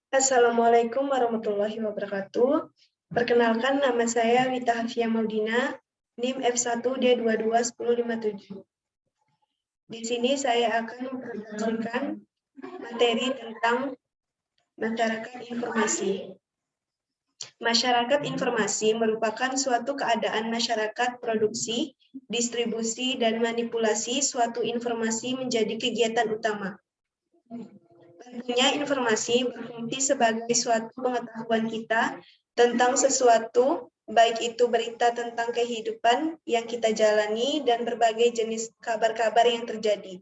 Assalamualaikum warahmatullahi wabarakatuh. Perkenalkan, nama saya Wita Hafia Maudina, NIM F1D221057. Di sini saya akan mempresentasikan materi tentang masyarakat informasi. Masyarakat informasi merupakan suatu keadaan masyarakat produksi, distribusi, dan manipulasi suatu informasi menjadi kegiatan utama. Tentunya informasi berfungsi sebagai suatu pengetahuan kita tentang sesuatu, baik itu berita tentang kehidupan yang kita jalani dan berbagai jenis kabar-kabar yang terjadi.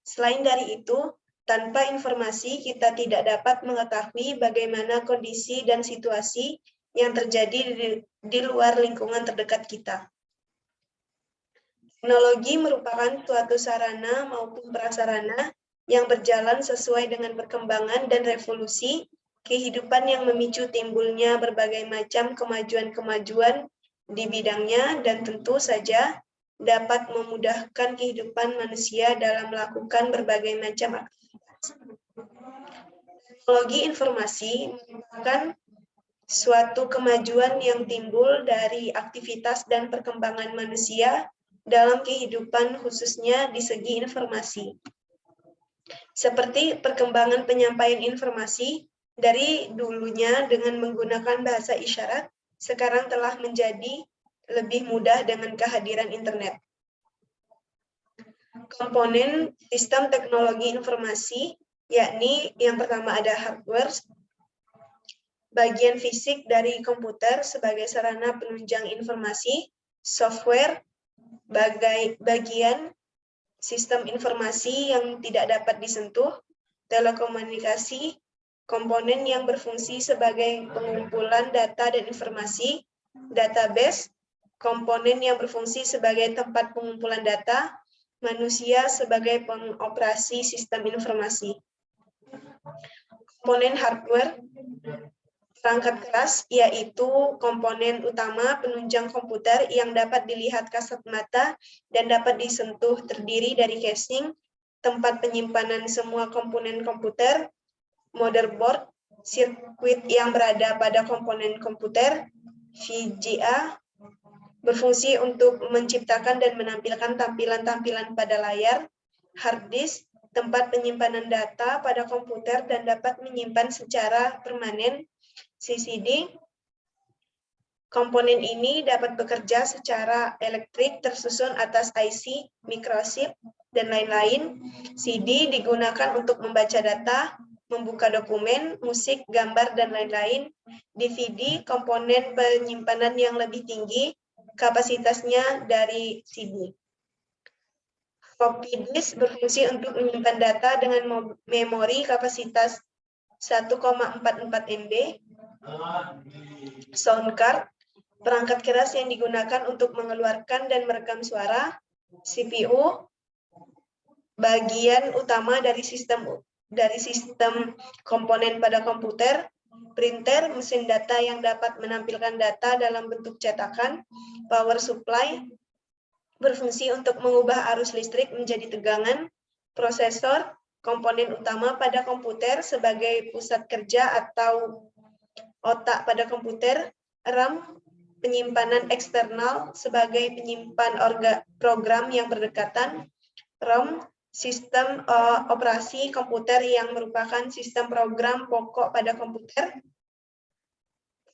Selain dari itu, tanpa informasi kita tidak dapat mengetahui bagaimana kondisi dan situasi yang terjadi di luar lingkungan terdekat kita. Teknologi merupakan suatu sarana maupun prasarana yang berjalan sesuai dengan perkembangan dan revolusi kehidupan yang memicu timbulnya berbagai macam kemajuan-kemajuan di bidangnya dan tentu saja dapat memudahkan kehidupan manusia dalam melakukan berbagai macam aktivitas. Teknologi informasi merupakan suatu kemajuan yang timbul dari aktivitas dan perkembangan manusia dalam kehidupan khususnya di segi informasi. Seperti perkembangan penyampaian informasi dari dulunya dengan menggunakan bahasa isyarat, sekarang telah menjadi lebih mudah dengan kehadiran internet. Komponen sistem teknologi informasi, yakni yang pertama ada hardware, bagian fisik dari komputer sebagai sarana penunjang informasi, software, bagian sistem informasi yang tidak dapat disentuh, telekomunikasi, komponen yang berfungsi sebagai pengumpulan data dan informasi, database, komponen yang berfungsi sebagai tempat pengumpulan data, manusia sebagai pengoperasi sistem informasi. Komponen hardware, perangkat keras, yaitu komponen utama penunjang komputer yang dapat dilihat kasat mata dan dapat disentuh, terdiri dari casing, tempat penyimpanan semua komponen komputer, motherboard, sirkuit yang berada pada komponen komputer, VGA, berfungsi untuk menciptakan dan menampilkan tampilan-tampilan pada layar, hard disk, tempat penyimpanan data pada komputer dan dapat menyimpan secara permanen, CCD. Komponen ini dapat bekerja secara elektrik tersusun atas IC, microchip, dan lain-lain. CD digunakan untuk membaca data, membuka dokumen, musik, gambar, dan lain-lain. DVD, komponen penyimpanan yang lebih tinggi, kapasitasnya dari CD. Floppy disk berfungsi untuk menyimpan data dengan memori kapasitas 1,44 MB. Sound card, perangkat keras yang digunakan untuk mengeluarkan dan merekam suara. CPU, bagian utama dari sistem komponen pada komputer. Printer, mesin data yang dapat menampilkan data dalam bentuk cetakan. Power supply, berfungsi untuk mengubah arus listrik menjadi tegangan. Prosesor, komponen utama pada komputer sebagai pusat kerja atau otak pada komputer. RAM, penyimpanan eksternal sebagai penyimpan program yang berdekatan. ROM, sistem operasi komputer yang merupakan sistem program pokok pada komputer.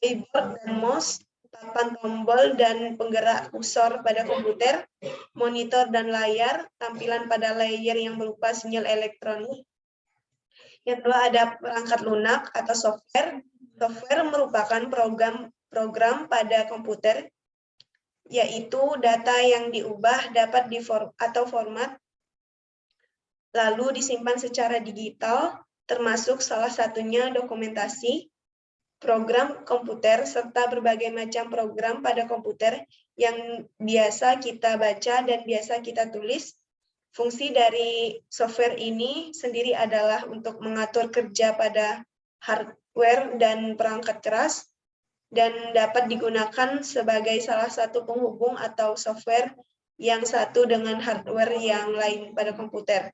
Keyboard dan mouse, papan tombol dan penggerak kursor pada komputer. Monitor dan layar, tampilan pada layar yang berupa sinyal elektronik. Yang kedua ada perangkat lunak atau software. Software merupakan program pada komputer, yaitu data yang diubah dapat format, lalu disimpan secara digital, termasuk salah satunya dokumentasi, program komputer, serta berbagai macam program pada komputer yang biasa kita baca dan biasa kita tulis. Fungsi dari software ini sendiri adalah untuk mengatur kerja pada hardware dan perangkat keras, dan dapat digunakan sebagai salah satu penghubung atau software yang satu dengan hardware yang lain pada komputer.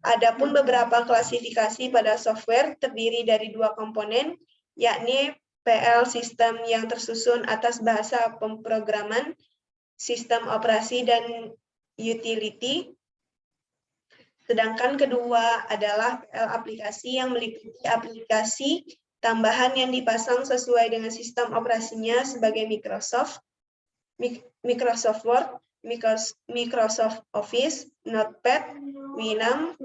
Adapun beberapa klasifikasi pada software terdiri dari dua komponen, yakni PL sistem yang tersusun atas bahasa pemrograman, sistem operasi, dan utility. Sedangkan kedua adalah PL aplikasi yang meliputi aplikasi tambahan yang dipasang sesuai dengan sistem operasinya sebagai Microsoft Word, Microsoft Office, Notepad, Winamp,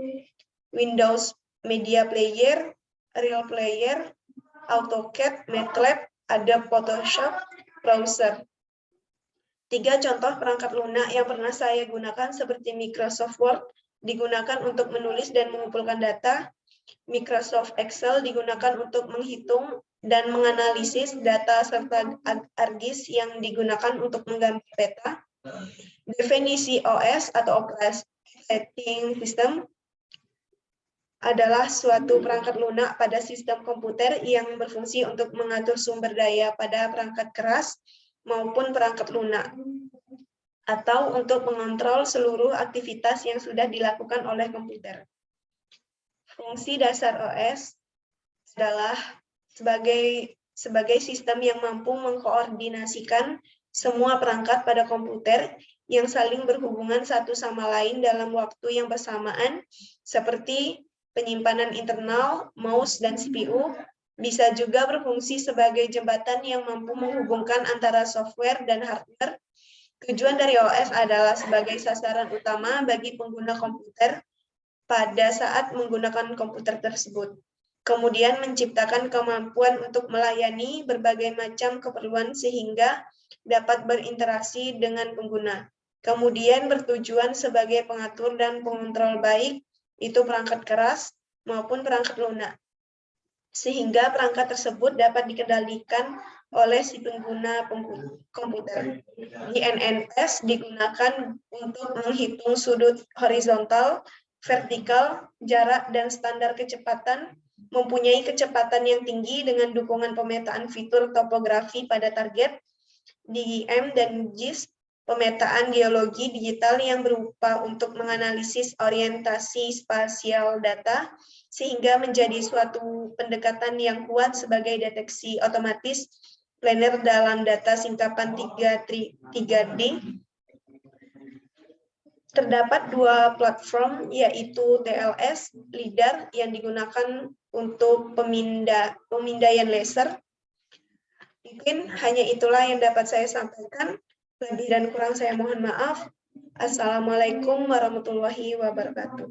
Windows Media Player, Real Player, AutoCAD, MATLAB, Adobe Photoshop, Browser. 3 contoh perangkat lunak yang pernah saya gunakan seperti Microsoft Word digunakan untuk menulis dan mengumpulkan data, Microsoft Excel digunakan untuk menghitung dan menganalisis data serta ArcGIS yang digunakan untuk menggambar peta. Definisi OS atau Operating System adalah suatu perangkat lunak pada sistem komputer yang berfungsi untuk mengatur sumber daya pada perangkat keras maupun perangkat lunak, atau untuk mengontrol seluruh aktivitas yang sudah dilakukan oleh komputer. Fungsi dasar OS adalah sebagai sistem yang mampu mengkoordinasikan semua perangkat pada komputer yang saling berhubungan satu sama lain dalam waktu yang bersamaan, seperti penyimpanan internal, mouse, dan CPU. Bisa juga berfungsi sebagai jembatan yang mampu menghubungkan antara software dan hardware. Tujuan dari OS adalah sebagai sasaran utama bagi pengguna komputer pada saat menggunakan komputer tersebut. Kemudian menciptakan kemampuan untuk melayani berbagai macam keperluan sehingga dapat berinteraksi dengan pengguna. Kemudian bertujuan sebagai pengatur dan pengontrol baik itu perangkat keras maupun perangkat lunak, sehingga perangkat tersebut dapat dikendalikan oleh si pengguna komputer. GNSS digunakan untuk menghitung sudut horizontal, vertikal, jarak, dan standar kecepatan, mempunyai kecepatan yang tinggi dengan dukungan pemetaan fitur topografi pada target, DGM dan GIS, pemetaan geologi digital yang berupa untuk menganalisis orientasi spasial data, sehingga menjadi suatu pendekatan yang kuat sebagai deteksi otomatis planar dalam data singkapan 3D. Terdapat dua platform, yaitu TLS, LIDAR, yang digunakan untuk pemindaian laser. Mungkin hanya itulah yang dapat saya sampaikan. Lebih dan kurang saya mohon maaf. Assalamualaikum warahmatullahi wabarakatuh.